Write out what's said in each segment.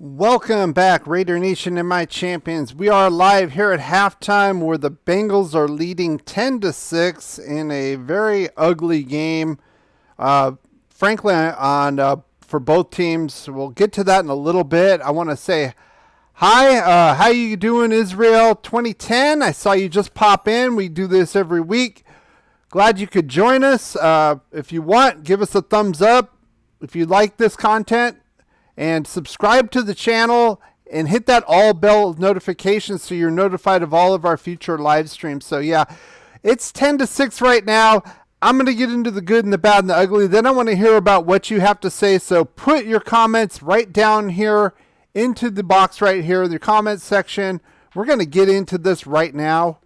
Welcome back, Raider Nation and my champions. We are live here at halftime where the Bengals are leading 10-6 in a very ugly game. Frankly, for both teams. We'll get to that in a little bit. I want to say hi. How you doing, Israel 2010? I saw you just pop in. We do this every week. Glad you could join us. If you want, give us a thumbs up if you like this content. And subscribe to the channel and hit that all bell notifications so you're notified of all of our future live streams. So yeah, it's 10-6 right now. I'm going to get into the good and the bad and the ugly. Then I want to hear about what you have to say. So put your comments right down here into the box right here, the comments section. We're going to get into this right now.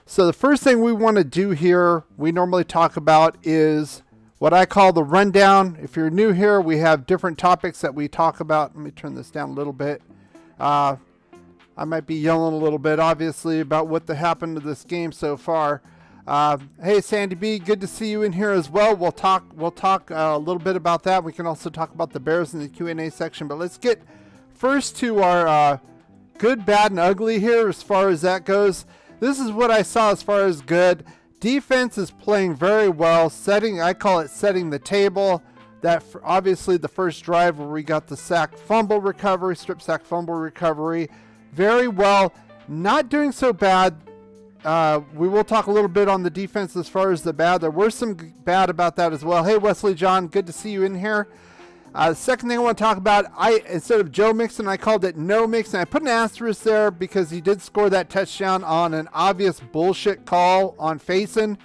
So the first thing we want to do here, we normally talk about is what I call the rundown. If you're new here, we have different topics that we talk about. Let me turn this down a little bit. I might be yelling a little bit, obviously, about what happened to this game so far. Hey, Sandy B, good to see you in here as well. We'll talk a little bit about that. We can also talk about the Bears in the Q&A section. But let's get first to our good, bad, and ugly here as far as that goes. This is what I saw as far as good. Defense is playing very well, I call it setting the table. That obviously the first drive where we got the strip sack fumble recovery, very well. Not doing so bad. We will talk a little bit on the defense as far as the bad. There were some bad about that as well. Hey, Wesley John, good to see you in here. The second thing I want to talk about, instead of Joe Mixon, I called it No Mixon. I put an asterisk there because he did score that touchdown on an obvious bullshit call on Faison.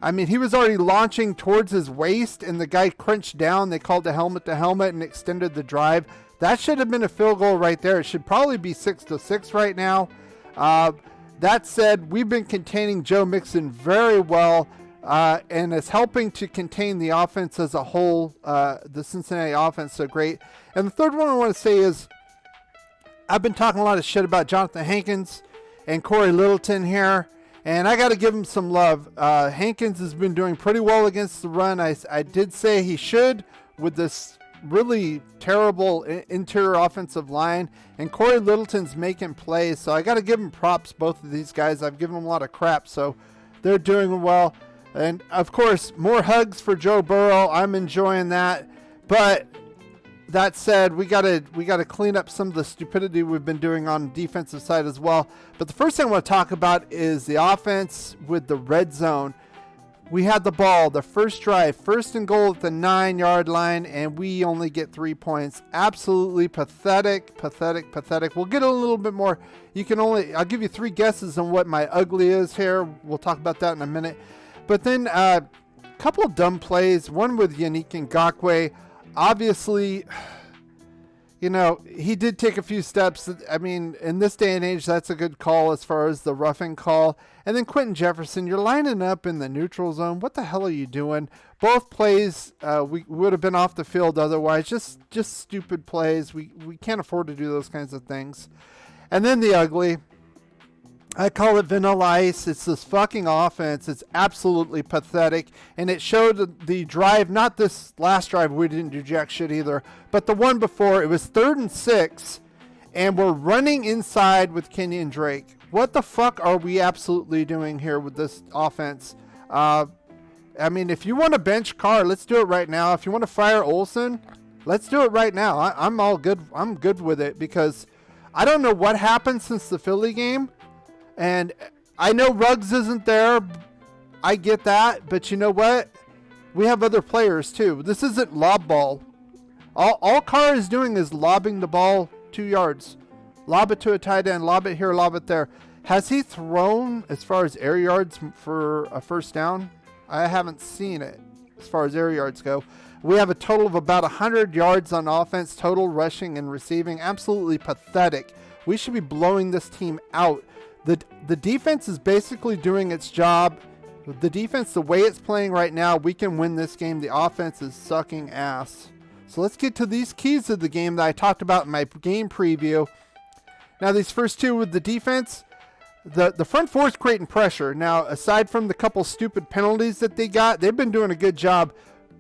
I mean, he was already launching towards his waist, and the guy crunched down. They called the helmet to helmet and extended the drive. That should have been a field goal right there. It should probably be 6-6 right now. That said, we've been containing Joe Mixon very well. And it's helping to contain the offense as a whole, the Cincinnati offense so great. And the third one I want to say is I've been talking a lot of shit about Jonathan Hankins and Corey Littleton here, and I got to give him some love. Hankins has been doing pretty well against the run. I did say he should with this really terrible interior offensive line, and Corey Littleton's making plays, so I got to give him props, both of these guys. I've given them a lot of crap, so they're doing well. And, of course, more hugs for Joe Burrow. I'm enjoying that. But that said, we gotta clean up some of the stupidity we've been doing on the defensive side as well. But the first thing I want to talk about is the offense with the red zone. We had the ball, the first drive, first and goal at the 9-yard line, and we only get 3 points. Absolutely pathetic. We'll get a little bit more. I'll give you 3 guesses on what my ugly is here. We'll talk about that in a minute. But then a couple of dumb plays, one with Yannick Ngakoue. Obviously, he did take a few steps. I mean, in this day and age, that's a good call as far as the roughing call. And then Quentin Jefferson, you're lining up in the neutral zone. What the hell are you doing? Both plays, we would have been off the field otherwise. Just stupid plays. We can't afford to do those kinds of things. And then the ugly. I call it vanilla ice. It's this fucking offense. It's absolutely pathetic. And it showed the drive, not this last drive, we didn't do jack shit either, but the one before, it was 3rd and 6, and we're running inside with Kenyon Drake. What the fuck are we absolutely doing here with this offense? I mean, if you want to bench Carr, let's do it right now. If you want to fire Olsen, let's do it right now. I'm all good. I'm good with it because I don't know what happened since the Philly game. And I know Ruggs isn't there. I get that. But you know what? We have other players too. This isn't lob ball. All Carr is doing is lobbing the ball 2 yards. Lob it to a tight end. Lob it here. Lob it there. Has he thrown as far as air yards for a first down? I haven't seen it as far as air yards go. We have a total of about 100 yards on offense, total rushing and receiving. Absolutely pathetic. We should be blowing this team out. The defense is basically doing its job. The defense, the way it's playing right now, we can win this game. The offense is sucking ass. So let's get to these keys of the game that I talked about in my game preview. Now, these first two with the defense, the front four is creating pressure. Now, aside from the couple stupid penalties that they got, they've been doing a good job.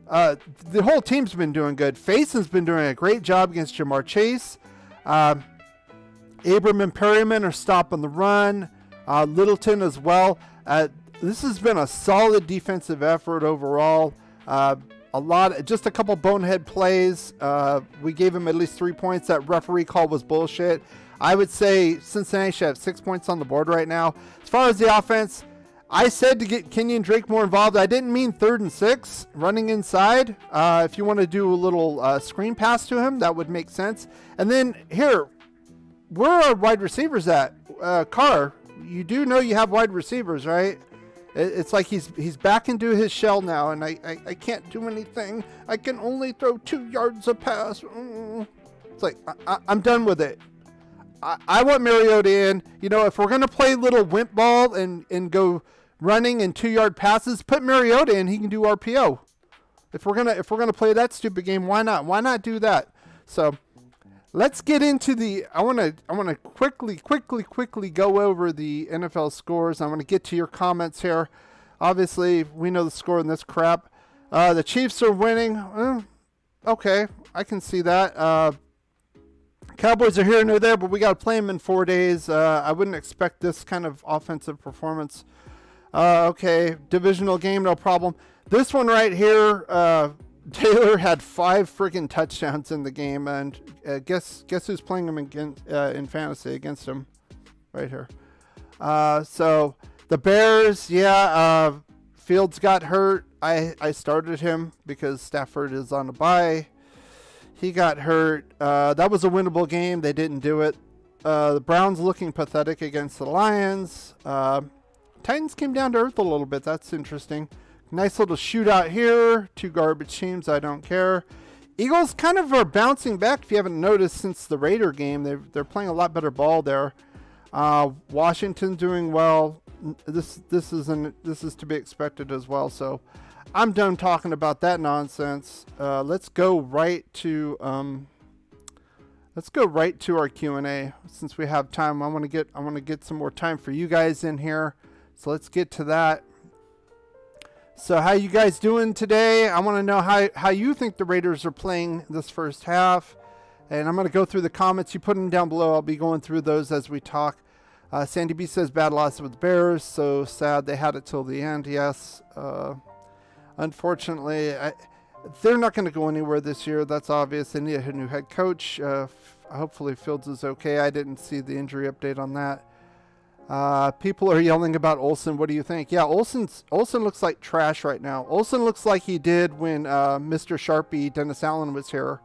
The whole team's been doing good. Faison's been doing a great job against Jamar Chase. Abram and Perryman are stopping the run. Littleton as well. This has been a solid defensive effort overall. Just a couple bonehead plays. We gave him at least 3 points. That referee call was bullshit. I would say Cincinnati should have 6 points on the board right now. As far as the offense, I said to get Kenyon Drake more involved. I didn't mean 3rd and 6 running inside. If you want to do a little screen pass to him, that would make sense. And then here, where are wide receivers at? Carr, you do know you have wide receivers, right? It's like he's back into his shell now, and I can't do anything. I can only throw 2 yards a pass. It's like, I'm done with it. I want Mariota in. You know, if we're going to play little wimp ball and go running and 2-yard passes, put Mariota in. He can do RPO. If we're gonna play that stupid game, why not? Why not do that? So let's get into the. I want to quickly go over the NFL scores. I want to get to your comments here. Obviously, we know the score in this crap. The Chiefs are winning. Okay, I can see that. Cowboys are here and they're there, but we got to play them in 4 days. I wouldn't expect this kind of offensive performance. Okay, divisional game, no problem. This one right here, Taylor had 5 freaking touchdowns in the game, and guess who's playing him in fantasy against him right here. So the Bears, Fields got hurt. I started him because Stafford is on a bye. He got hurt. That was a winnable game. They didn't do it. The Browns looking pathetic against the Lions. Titans came down to earth a little bit. That's interesting. Nice little shootout here. 2 garbage teams. I don't care. Eagles kind of are bouncing back. If you haven't noticed since the Raider game, they're playing a lot better ball there. Washington doing well. This is to be expected as well. So I'm done talking about that nonsense. Let's go right to our Q&A since we have time. I want to get some more time for you guys in here. So let's get to that. So how you guys doing today? I want to know how you think the Raiders are playing this first half. And I'm going to go through the comments. You put them down below. I'll be going through those as we talk. Sandy B says bad loss with the Bears. So sad they had it till the end. Yes. Unfortunately, they're not going to go anywhere this year. That's obvious. They need a new head coach. Hopefully Fields is okay. I didn't see the injury update on that. People are yelling about Olsen. What do you think? Yeah, Olsen looks like trash right now. Olsen looks like he did when Mr. Sharpie, Dennis Allen, was here,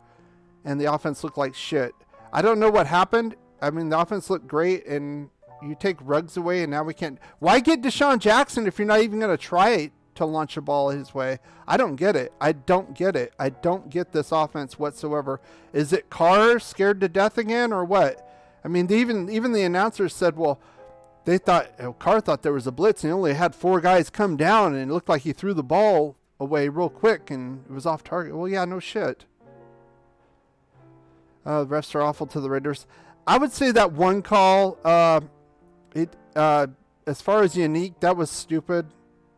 and the offense looked like shit. I don't know what happened. I mean, the offense looked great, and you take Ruggs away, and now we can't. Why get Deshaun Jackson if you're not even going to try to launch a ball his way? I don't get it. I don't get this offense whatsoever. Is it Carr scared to death again, or what? I mean, even the announcers said, well, they thought Carr thought there was a blitz, and he only had 4 guys come down, and it looked like he threw the ball away real quick, and it was off target. Well, yeah, no shit. The refs are awful to the Raiders. I would say that one call, as far as Unique, that was stupid.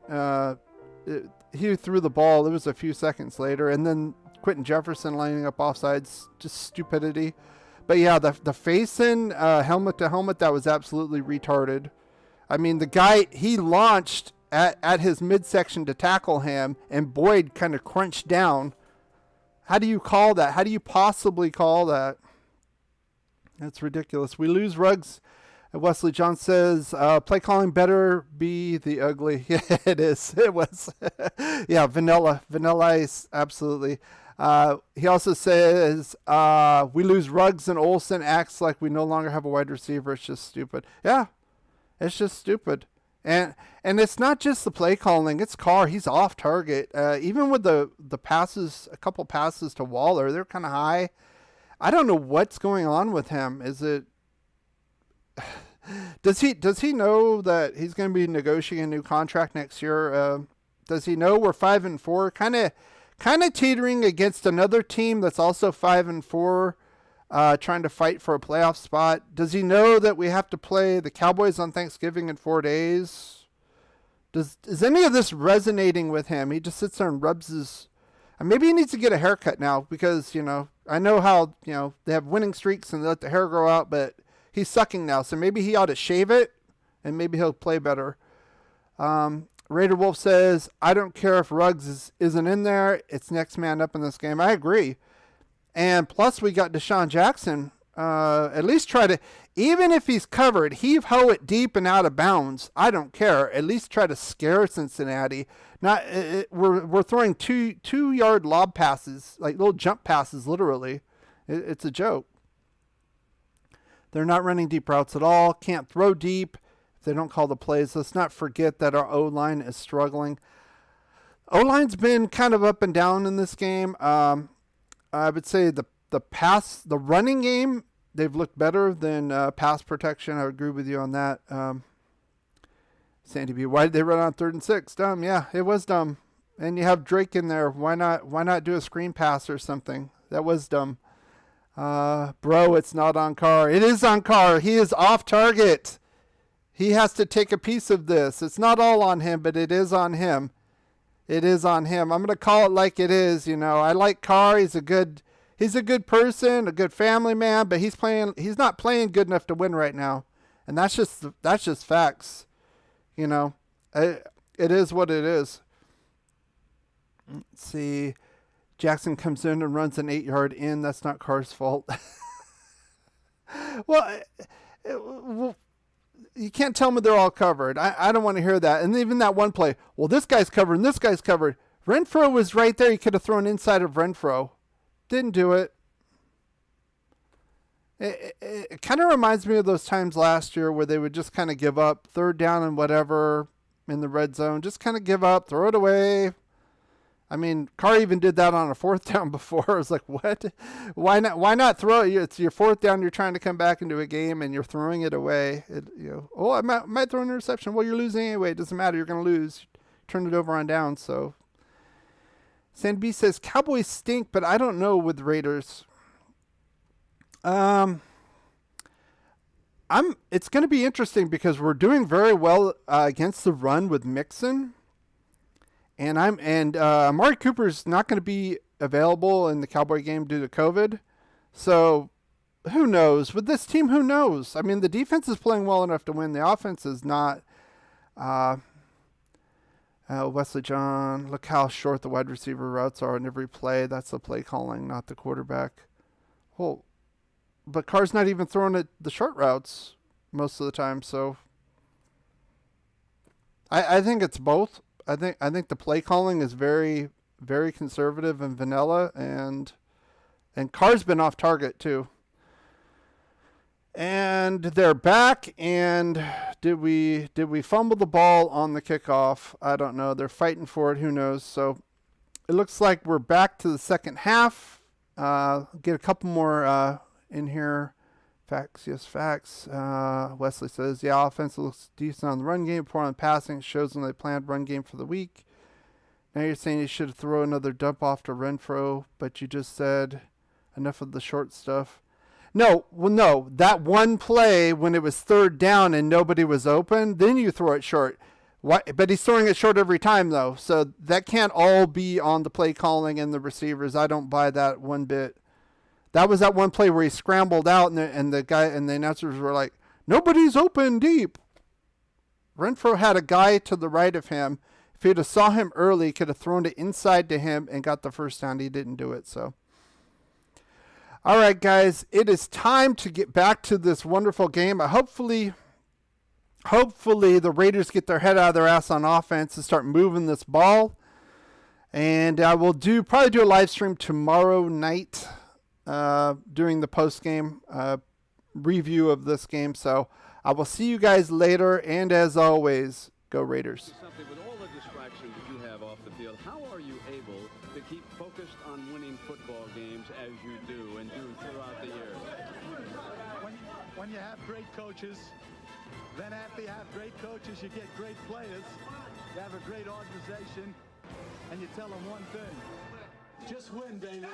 He threw the ball. It was a few seconds later, and then Quentin Jefferson lining up offsides, just stupidity. But yeah, the facing helmet to helmet, that was absolutely retarded. I mean, the guy, he launched at his midsection to tackle him, and Boyd kind of crunched down. How do you call that? How do you possibly call that? That's ridiculous. We lose Ruggs. Wesley John says, play calling better be the ugly. Yeah, it is. It was. Yeah, vanilla ice. Absolutely. He also says, we lose Ruggs and Olsen, acts like we no longer have a wide receiver. It's just stupid. Yeah, it's just stupid. And it's not just the play calling. It's Carr. He's off target. Even with the passes, a couple passes to Waller, they're kind of high. I don't know what's going on with him. Is it... Does he know that he's going to be negotiating a new contract next year? Does he know we're 5-4? Kind of teetering against another team that's also 5-4, trying to fight for a playoff spot. Does he know that we have to play the Cowboys on Thanksgiving in 4 days? Is any of this resonating with him? He just sits there and rubs his... Maybe he needs to get a haircut now because, I know how, they have winning streaks and they let the hair grow out, but he's sucking now. So maybe he ought to shave it and maybe he'll play better. Raider Wolf says, I don't care if Ruggs isn't in there. It's next man up in this game. I agree. And plus we got Deshaun Jackson. At least try to, even if he's covered, heave-ho it deep and out of bounds. I don't care. At least try to scare Cincinnati. Not we're throwing 2-yard lob passes, like little jump passes, literally. It's a joke. They're not running deep routes at all. Can't throw deep if they don't call the plays. Let's not forget that our O-line is struggling. O-line's been kind of up and down in this game. I would say the running game, they've looked better than pass protection. I would agree with you on that. Sandy B, why did they run on 3rd and 6? Dumb. Yeah, it was dumb. And you have Drake in there. Why not do a screen pass or something? That was dumb. Bro, it's not on Carr. It is on Carr. He is off target. He has to take a piece of this. It's not all on him, but it is on him. It is on him. I'm going to call it like it is. I like Carr. He's a good person, a good family man, but he's not playing good enough to win right now. And that's just facts. It is what it is. Let's see. Jackson comes in and runs an 8-yard in. That's not Carr's fault. Well, you can't tell me they're all covered. I don't want to hear that. And even that one play, well, this guy's covered and this guy's covered. Renfro was right there. He could have thrown inside of Renfro. Didn't do it. It kind of reminds me of those times last year where they would just kind of give up 3rd down and whatever in the red zone. Just kind of give up, throw it away. I mean, Carr even did that on a 4th down before. I was like, what? Why not throw it? It's your 4th down. You're trying to come back into a game and you're throwing it away. I might throw an interception. Well, you're losing anyway. It doesn't matter. You're going to lose. Turn it over on down. So Sandy B says, Cowboys stink, but I don't know with Raiders. It's going to be interesting because we're doing very well against the run with Mixon. And Amari Cooper's not going to be available in the Cowboy game due to COVID. So who knows? With this team, who knows? I mean, the defense is playing well enough to win. The offense is not. Wesley John, look how short the wide receiver routes are in every play. That's the play calling, not the quarterback. Well, but Carr's not even throwing it the short routes most of the time. So I think it's both. I think the play calling is very, very conservative and vanilla, and Carr's been off target too. And they're back. And did we fumble the ball on the kickoff? I don't know. They're fighting for it. Who knows? So it looks like we're back to the second half. Get a couple more in here. Facts, yes, facts. Wesley says, yeah, offense looks decent on the run game. Poor on passing. It shows when they planned run game for the week. Now you're saying you should throw another dump off to Renfro, but you just said enough of the short stuff. No, that one play when it was 3rd down and nobody was open, then you throw it short. Why? But he's throwing it short every time, though. So that can't all be on the play calling and the receivers. I don't buy that one bit. That was that one play where he scrambled out, and the guy and the announcers were like, "Nobody's open deep." Renfro had a guy to the right of him. If he'd have saw him early, he could have thrown it inside to him and got the first down. He didn't do it. So, all right, guys, it is time to get back to this wonderful game. Hopefully the Raiders get their head out of their ass on offense and start moving this ball. And I will probably do a live stream tomorrow night. During the post-game review of this game. So I will see you guys later, and as always, go Raiders. With all the distractions that you have off the field, how are you able to keep focused on winning football games as you do and do throughout the year? When you have great coaches, then after you have great coaches, you get great players. You have a great organization, and you tell them one thing: just win, baby.